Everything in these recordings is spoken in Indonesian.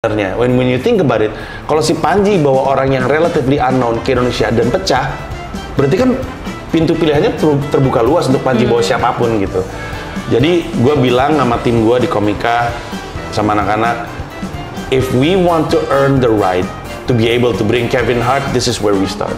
sebenarnya. When you think about it, kalau si Panji bawa orang yang relatively unknown ke Indonesia dan pecah, berarti kan pintu pilihannya terbuka luas untuk Panji bawa siapapun gitu. Jadi gue bilang sama tim gue di Komika sama anak-anak, if we want to earn the right to be able to bring Kevin Hart, this is where we start.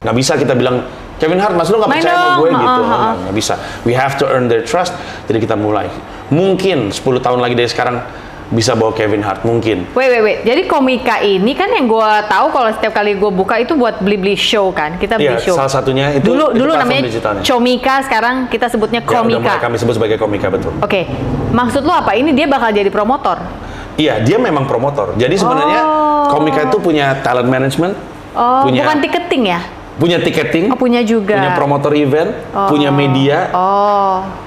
Nggak bisa kita bilang, Kevin Hart, mas lu nggak percaya sama gue gitu. Nggak bisa. We have to earn their trust. Jadi kita mulai. Mungkin 10 tahun lagi dari sekarang bisa bawa Kevin Hart, mungkin. Wait. Jadi Komika ini kan yang gue tahu kalau setiap kali gue buka itu buat beli-beli show kan. Kita beli show. Salah satunya itu dulu namanya Comika, sekarang kita sebutnya Komika. Udah mulai kami sebut sebagai Komika, betul. Oke. Maksud lu apa? Ini dia bakal jadi promotor? Iya, dia memang promotor. Jadi sebenarnya Komika itu punya talent management. Bukan tiketing ya? Punya tiketing, punya juga. Punya promotor event, punya media,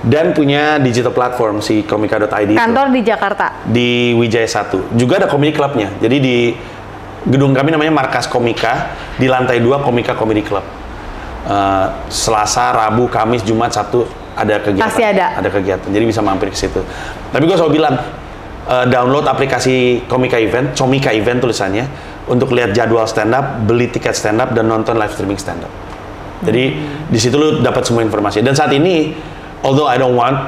dan punya digital platform si komika.id. Kantor di Jakarta? Di Wijaya 1. Juga ada comedy clubnya. Jadi di gedung kami namanya Markas Komika, di lantai 2 Komika Comedy Club. Selasa, Rabu, Kamis, Jumat, Sabtu ada kegiatan. Pasti ada. Ada kegiatan, jadi bisa mampir ke situ. Tapi gue selalu bilang, download aplikasi Komika Event, Comika Event tulisannya, untuk lihat jadwal stand up, beli tiket stand up, dan nonton live streaming stand up. Jadi di situ lu dapat semua informasi. Dan saat ini, although I don't want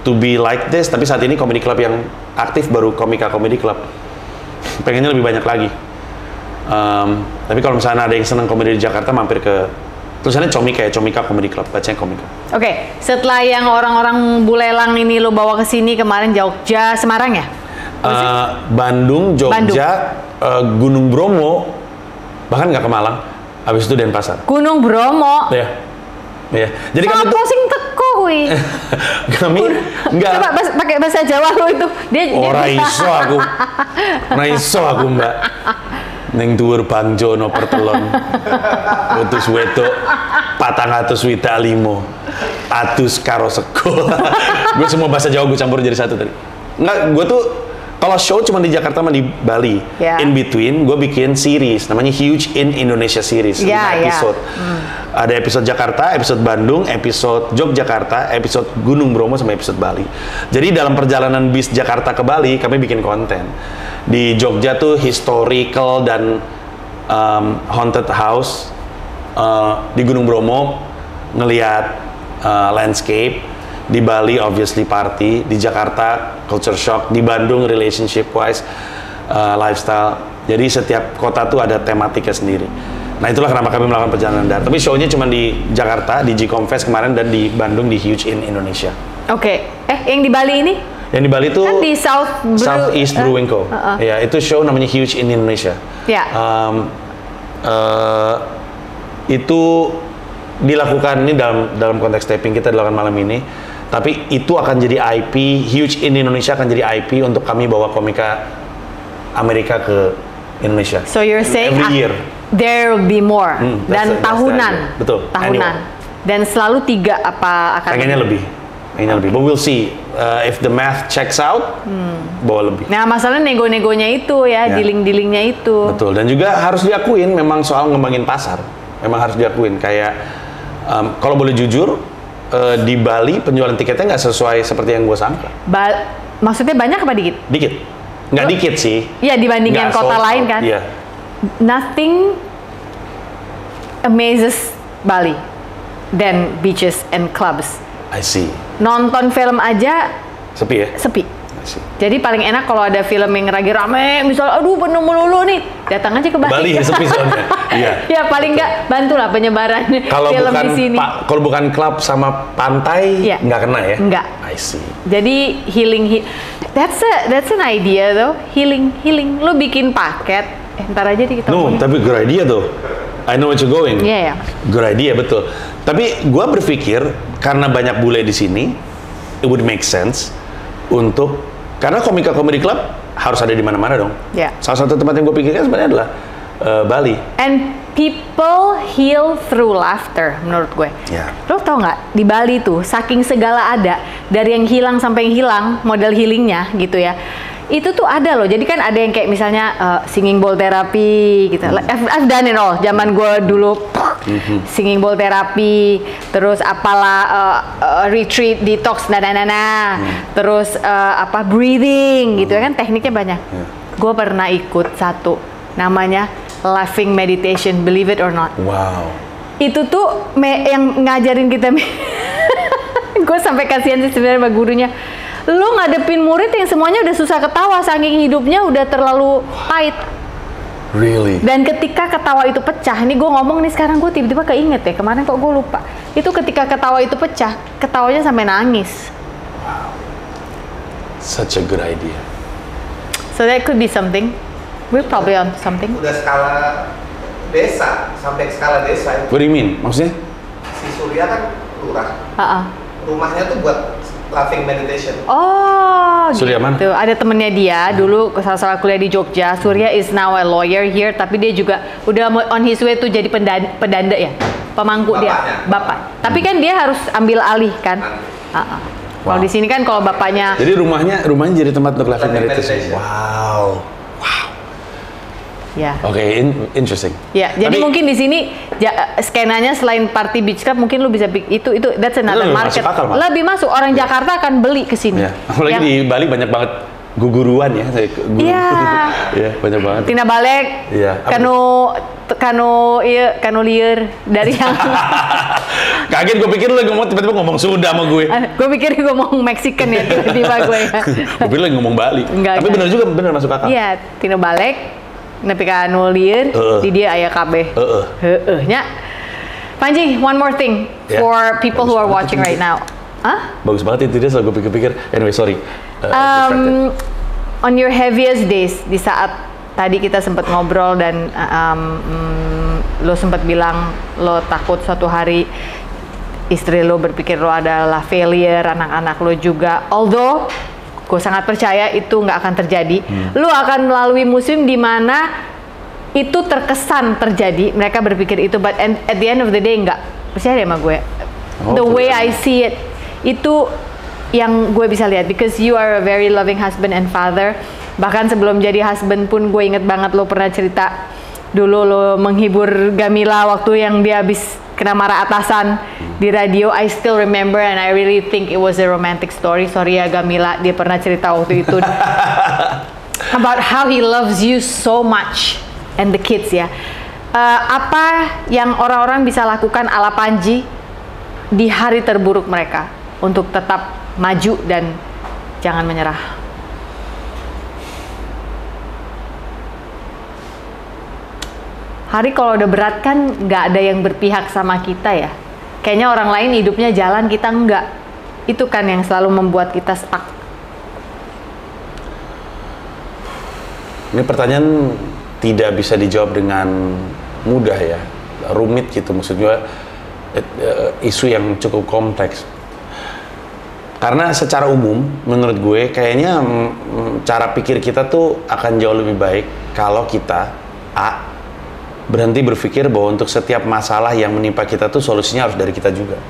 to be like this, tapi saat ini comedy club yang aktif baru Komika Comedy Club. Pengennya lebih banyak lagi. Tapi kalau misalnya ada yang senang komedi di Jakarta, mampir ke tulisannya Comika ya, Comika Comedy Club, bacanya Komika. Oke, setelah yang orang-orang Bulelang ini lo bawa ke sini kemarin, Jogja, Semarang ya? Bandung, Jogja, Gunung Bromo, bahkan nggak ke Malang. Habis itu Denpasar. Gunung Bromo. Iya. Jadi kami tuh sing teko kuwi. Kami enggak. Coba pakai bahasa Jawa lo itu. Ora iso aku. Ora iso aku, Mbak. Ning dhuwur Bangjo no pertelon. Utus wedok 425. Atus karo sego. Gue semua bahasa Jawa gue campur jadi satu tadi. Enggak, gue tuh kalau show cuma di Jakarta sama di Bali. In between, gue bikin series, namanya Huge in Indonesia Series, 5 episode. Ada episode Jakarta, episode Bandung, episode Yogyakarta, episode Gunung Bromo, sama episode Bali. Jadi dalam perjalanan bis Jakarta ke Bali, kami bikin konten. Di Jogja tuh historical dan haunted house. Di Gunung Bromo, ngelihat landscape. Di Bali obviously party, di Jakarta culture shock, di Bandung relationship wise, lifestyle. Jadi setiap kota tuh ada tematiknya sendiri. Nah itulah kenapa kami melakukan perjalanan darat. Tapi show-nya cuma di Jakarta, di Gcom Fest kemarin, dan di Bandung di Huge in Indonesia. Oke. Yang di Bali ini? Yang di Bali tuh kan di Southeast Brewing Co. Ya, itu show namanya Huge in Indonesia. Itu dilakukan ini dalam konteks taping kita dilakukan malam ini. Tapi itu akan jadi IP, Huge in Indonesia akan jadi IP untuk kami bawa komika Amerika ke Indonesia. So you're saying every year there will be more, dan tahunan. Betul. Tahunan. Dan selalu 3 apa akan? Pengennya lebih. But we'll see. If the math checks out, bawa lebih. Nah, masalah nego-negonya itu ya, dealing-dealingnya itu. Betul. Dan juga harus diakuin, memang soal ngembangin pasar. Memang harus diakuin. Kayak kalau boleh jujur, di Bali penjualan tiketnya nggak sesuai seperti yang gue sangka. Maksudnya banyak apa dikit? Dikit. Nggak dikit sih. Iya, dibandingin kota lain kan. Iya. Nothing amazes Bali than beaches and clubs. I see. Nonton film aja sepi ya? Sepi. Jadi paling enak kalau ada film yang lagi rame, misal aduh penuh melulu nih, datang aja ke Bali. Bali sepi soalnya. Iya. Ya paling nggak bantulah penyebaran film di sini. Kalau bukan klub sama pantai, nggak kena ya? Nggak. I see. Jadi healing. That's an idea though. Healing. Lu bikin paket. Ntar aja kita. No, tapi good idea tuh. I know what you're going. Iya. Good idea, betul. Tapi gue berpikir karena banyak bule di sini, it would make sense untuk karena Komika Comedy Club harus ada di mana-mana dong. Yeah. Salah satu tempat yang gue pikirkan sebenarnya adalah Bali. And people heal through laughter menurut gue. Lo tau nggak di Bali tuh saking segala ada dari yang hilang sampai yang hilang model healingnya gitu ya. Itu tuh ada loh. Jadi kan ada yang kayak misalnya singing bowl therapy gitu. I've done it all. Zaman gue dulu singing bowl therapy, terus apalah retreat, detox, terus apa breathing gitu kan, tekniknya banyak. Gue pernah ikut satu namanya laughing meditation, believe it or not. Wow. Itu tuh yang ngajarin kita. Gue sampai kasihan sih sebenarnya sama gurunya. Lu ngadepin murid yang semuanya udah susah ketawa saking hidupnya udah terlalu pahit. Really? Dan ketika ketawa itu pecah, ini gue ngomong nih sekarang gue tiba-tiba keinget ya, kemarin kok gue lupa. Itu ketika ketawa itu pecah, ketawanya sampai nangis. Wow. Such a good idea. So that could be something. We're probably on something. Udah skala desa, sampai skala desa. What do you mean? Maksudnya? Si Surya kan lurah. Rumahnya tuh buat laughing meditation. Oh, Surya mana? gitu. Ada temennya dia dulu salah kuliah di Jogja. Surya is now a lawyer here, tapi dia juga udah on his way tuh jadi pedanda ya, pemangku dia, bapak. Tapi kan dia harus ambil alih kan. Kalau di sini kan kalau bapaknya. Jadi rumahnya jadi tempat untuk laughing meditation. Wow. Ya. Oke, interesting. Ya, jadi mungkin di sini skenanya selain party beach club mungkin lu bisa itu that's another market. Lebih masuk orang Jakarta akan beli ke sini. Ya. Apalagi di Bali banyak banget guguruan ya, Iya. Iya, banyak banget. Tina balik. Iya. Kanu liar dari yang. Kaget gue pikir lu lagi tiba-tiba ngomong Sunda sama gue. Gue pikir gue ngomong Mexican ya tiba-tiba gue. Gue pikir lagi ngomong Bali. Tapi benar juga, benar masuk akal. Iya, tina balik. Nepi ka anu lieur, di dia aya kabeh. Nya. Panji, one more thing for people who are watching right now. Bagus banget itu dia, selalu gue pikir-pikir. Anyway, sorry. On your heaviest days, di saat tadi kita sempat ngobrol dan lo sempat bilang lo takut suatu hari istri lo berpikir lo adalah failure, anak-anak lo juga. Although gue sangat percaya itu nggak akan terjadi. Lu akan melalui musim di mana itu terkesan terjadi. Mereka berpikir itu, but at the end of the day nggak. Percaya deh sama gue. The way I see it, itu yang gue bisa lihat. Because you are a very loving husband and father. Bahkan sebelum jadi husband pun gue inget banget lo pernah cerita dulu lo menghibur Gamila waktu yang dia habis kena marah atasan di radio. I still remember and I really think it was a romantic story. Sorry ya Gamila, dia pernah cerita waktu itu about how he loves you so much and the kids ya. Apa yang orang-orang bisa lakukan ala Panji di hari terburuk mereka untuk tetap maju dan jangan menyerah? Hari kalau udah berat kan nggak ada yang berpihak sama kita ya. Kayaknya orang lain hidupnya jalan, kita enggak. Itu kan yang selalu membuat kita stuck. Ini pertanyaan tidak bisa dijawab dengan mudah ya. Rumit gitu, maksud gue isu yang cukup kompleks. Karena secara umum, menurut gue kayaknya cara pikir kita tuh akan jauh lebih baik kalau kita berhenti berpikir bahwa untuk setiap masalah yang menimpa kita tuh solusinya harus dari kita juga.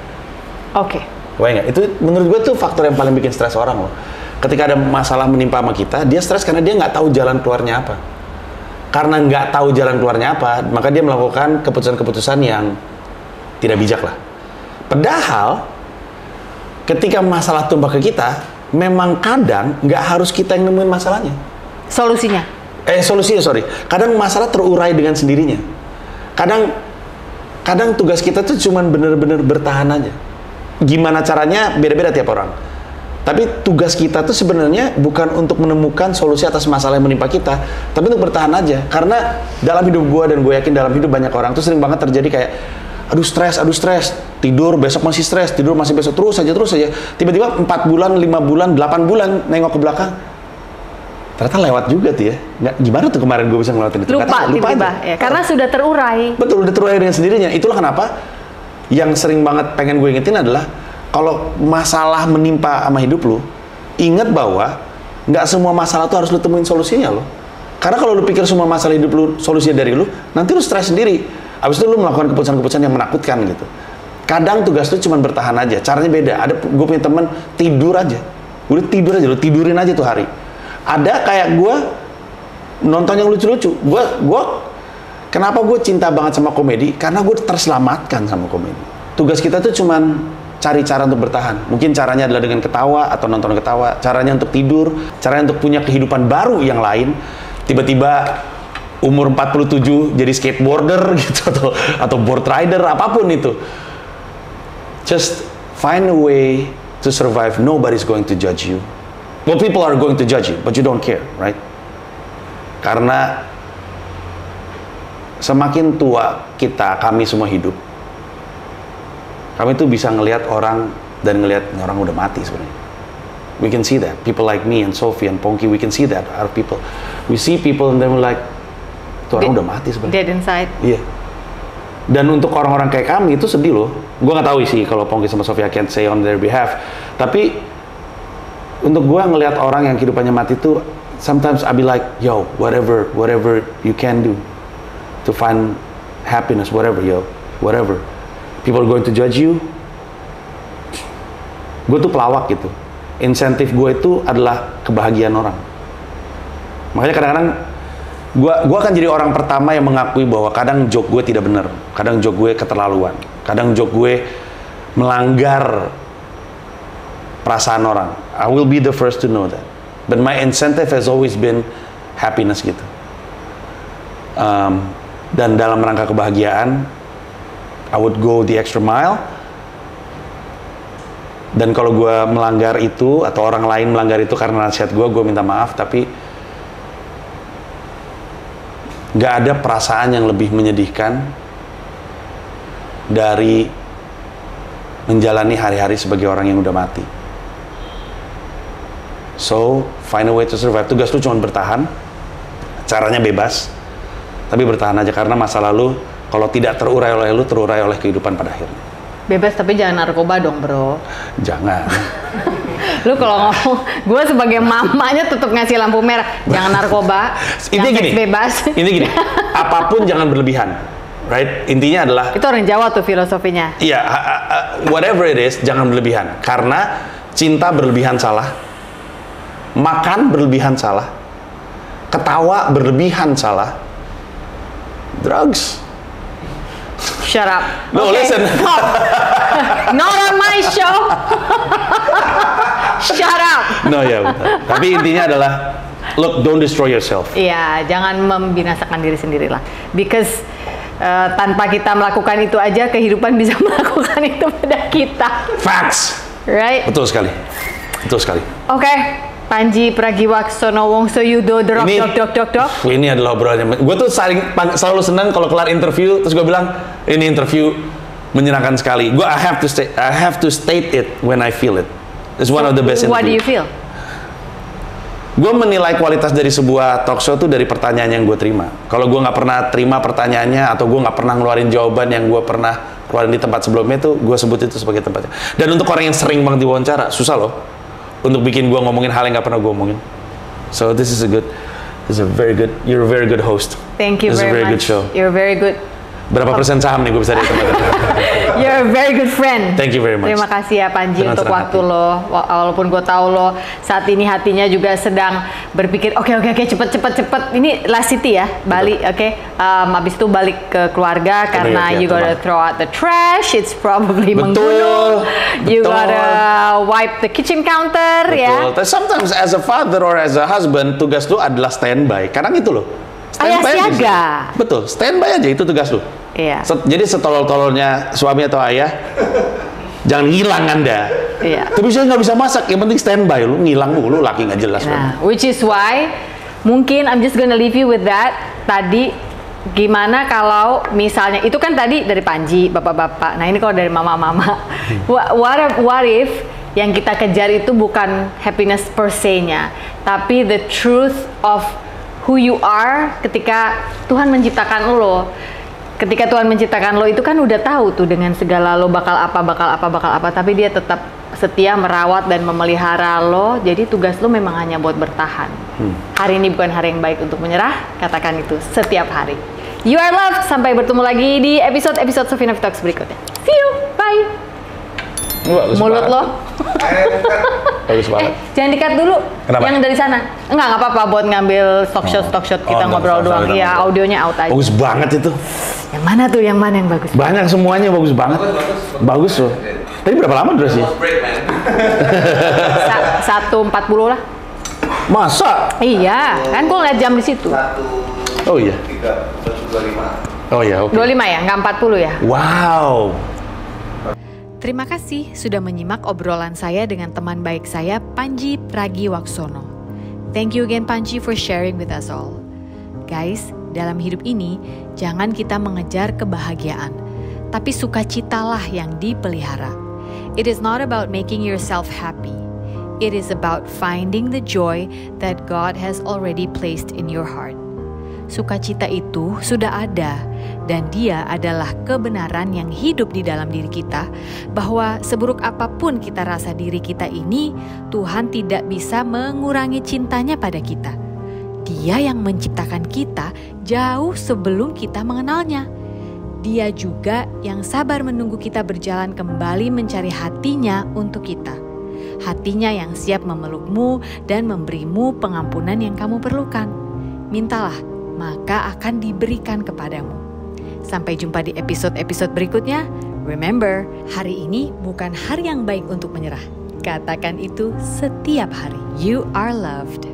Oke. Nggak? Itu menurut gue tuh faktor yang paling bikin stres orang loh. Ketika ada masalah menimpa sama kita, dia stres karena dia nggak tahu jalan keluarnya apa. Karena nggak tahu jalan keluarnya apa, maka dia melakukan keputusan-keputusan yang tidak bijak lah. Padahal ketika masalah tumpah ke kita, memang kadang nggak harus kita yang nemuin masalahnya. Solusinya? Kadang masalah terurai dengan sendirinya. Kadang tugas kita tuh cuman bener-bener bertahan aja. Gimana caranya beda-beda tiap orang. Tapi tugas kita tuh sebenarnya bukan untuk menemukan solusi atas masalah yang menimpa kita, tapi untuk bertahan aja. Karena dalam hidup gue dan gue yakin dalam hidup banyak orang tuh sering banget terjadi kayak aduh stres, tidur besok masih stres, tidur masih besok, terus aja. Tiba-tiba 4 bulan, 5 bulan, 8 bulan nengok ke belakang, ternyata lewat juga tuh ya. Gimana tuh kemarin gue bisa ngelewatin itu? Lupa aja. Ya, karena sudah terurai. Betul, udah terurai dengan sendirinya. Itulah kenapa yang sering banget pengen gue ingetin adalah kalau masalah menimpa sama hidup lu, ingat bahwa nggak semua masalah tuh harus lu temuin solusinya loh. Karena kalau lu pikir semua masalah hidup lu solusinya dari lu, nanti lu stres sendiri. Habis itu lu melakukan keputusan-keputusan yang menakutkan gitu. Kadang tugas lu cuma bertahan aja, caranya beda. Ada gue punya temen tidur aja, udah tidur aja, lu tidurin aja tuh hari. Ada kayak gue nonton yang lucu-lucu. Kenapa gue cinta banget sama komedi? Karena gue terselamatkan sama komedi. Tugas kita tuh cuman cari cara untuk bertahan. Mungkin caranya adalah dengan ketawa atau nonton ketawa. Caranya untuk tidur, caranya untuk punya kehidupan baru yang lain. Tiba-tiba umur 47 jadi skateboarder gitu atau board rider, apapun itu. Just find a way to survive. Nobody's going to judge you. Well, people are going to judge you, but you don't care, right? Karena semakin tua kami semua hidup, kami tuh bisa ngelihat orang dan ngelihat orang udah mati sebenarnya. We can see that. People like me and Sophie and Pongki, we can see that. Our people, we see people and then we're like, tuh orang udah mati sebenarnya. Dead inside. Iya. Dan untuk orang-orang kayak kami itu sedih loh. Gue nggak tahu sih kalau Pongki sama Sophie I can't say on their behalf. Tapi untuk gue ngelihat orang yang kehidupannya mati itu, sometimes I be like, yo, whatever you can do to find happiness, whatever. People are going to judge you. Gue tuh pelawak gitu. Insentif gue itu adalah kebahagiaan orang. Makanya kadang-kadang gue akan jadi orang pertama yang mengakui bahwa kadang joke gue tidak benar, kadang joke gue keterlaluan, kadang joke gue melanggar perasaan orang. I will be the first to know that. But my incentive has always been happiness gitu. Dan dalam rangka kebahagiaan, I would go the extra mile. Dan kalau gue melanggar itu atau orang lain melanggar itu karena nasihat gue minta maaf. Tapi nggak ada perasaan yang lebih menyedihkan dari menjalani hari-hari sebagai orang yang udah mati. So, find a way to survive. Tugas lu cuma bertahan, caranya bebas, tapi bertahan aja karena masa lalu kalau tidak terurai oleh lu, terurai oleh kehidupan pada akhirnya. Bebas tapi jangan narkoba dong, bro. Jangan. Lu kalau ngomong, gue sebagai mamanya tetap ngasih lampu merah. Jangan narkoba, jangan seks bebas. Ini gini, apapun jangan berlebihan, right? Intinya adalah itu orang Jawa tuh filosofinya. Iya, whatever it is, jangan berlebihan. Karena cinta berlebihan salah, makan berlebihan salah, ketawa berlebihan salah, drugs. Shut up. No, okay, listen. Stop. Not on my show. Shut up. No, ya betul. Tapi intinya adalah, look, don't destroy yourself. Iya, jangan membinasakan diri sendiri lah. Because tanpa kita melakukan itu aja, kehidupan bisa melakukan itu pada kita. Facts. Right? Betul sekali. Betul sekali. Oke. Panji Pragiwaksono Wongso Yudo Dok. Ini adalah obrolannya. Gue tuh selalu senang kalau kelar interview terus gue bilang ini interview menyenangkan sekali. Gue I have to state it when I feel it. It's one of the best interview. What do you feel? Gue menilai kualitas dari sebuah talk show tuh dari pertanyaan yang gue terima. Kalau gue nggak pernah terima pertanyaannya atau gue nggak pernah ngeluarin jawaban yang gue pernah keluarin di tempat sebelumnya tuh, gue sebut itu sebagai tempatnya. Dan untuk orang yang sering banget diwawancara, susah loh untuk bikin gue ngomongin hal yang nggak pernah gue omongin. So this is a very good, you're a very good host. Thank you very much. This is a very good show. You're very good. Berapa persen saham nih gue bisa dari tempat itu? You're a very good friend. Thank you very much. Terima kasih ya Panji untuk waktu lo. Walaupun gue tahu lo saat ini hatinya juga sedang berpikir, oke, cepet. Ini Last City ya, Bali, oke. Habis itu balik ke keluarga karena you gotta throw out the trash. It's probably menggunung. You gotta wipe the kitchen counter, ya. Sometimes as a father or as a husband, tugas lu adalah standby. Kadang itu loh. Ayah siaga. Betul, standby aja itu tugas lu. Iya. Jadi setolol-tololnya suami atau ayah, jangan ngilang Anda. Iya. Tapi saya nggak bisa masak, yang penting standby. Lu ngilang mulu, laki nggak jelas. Nah, which is why mungkin I'm just gonna leave you with that. Tadi gimana kalau misalnya itu kan tadi dari Panji, bapak-bapak. Nah ini kalau dari mama-mama, what if yang kita kejar itu bukan happiness per se-nya, tapi the truth of who you are ketika Tuhan menciptakan lo. Ketika Tuhan menciptakan lo itu kan udah tahu tuh dengan segala lo bakal apa, tapi dia tetap setia merawat dan memelihara lo. Jadi tugas lo memang hanya buat bertahan. Hari ini bukan hari yang baik untuk menyerah, katakan itu setiap hari. You are loved. Sampai bertemu lagi di episode Sofina Talks berikutnya. See you. Bye. Mulut lo. Bagus banget. Jangan di-cut dulu. Kenapa? Yang dari sana. Enggak apa-apa buat ngambil stock shot kita ngobrol doang. Iya, audionya out aja. Bagus banget itu. Yang mana tuh? Yang mana yang bagus? Banyak semuanya bagus banget. Bagus loh. Tadi berapa lama durasinya? 1:40 lah. Masa? Iya, kan gue ngeliat jam di situ. Oh iya. 1:25. Oh iya, oke. 25 ya, nggak 40 ya? Wow. Terima kasih sudah menyimak obrolan saya dengan teman baik saya, Panji Pragiwaksono. Thank you again Panji for sharing with us all. Guys, dalam hidup ini jangan kita mengejar kebahagiaan, tapi sukacitalah yang dipelihara. It is not about making yourself happy. It is about finding the joy that God has already placed in your heart. Sukacita itu sudah ada, dan dia adalah kebenaran yang hidup di dalam diri kita, bahwa seburuk apapun kita rasa diri kita ini, Tuhan tidak bisa mengurangi cintanya pada kita. Dia yang menciptakan kita jauh sebelum kita mengenalnya. Dia juga yang sabar menunggu kita berjalan kembali mencari hatinya untuk kita. Hatinya yang siap memelukmu dan memberimu pengampunan yang kamu perlukan. Mintalah, maka akan diberikan kepadamu. Sampai jumpa di episode-episode berikutnya. Remember, hari ini bukan hari yang baik untuk menyerah. Katakan itu setiap hari. You are loved.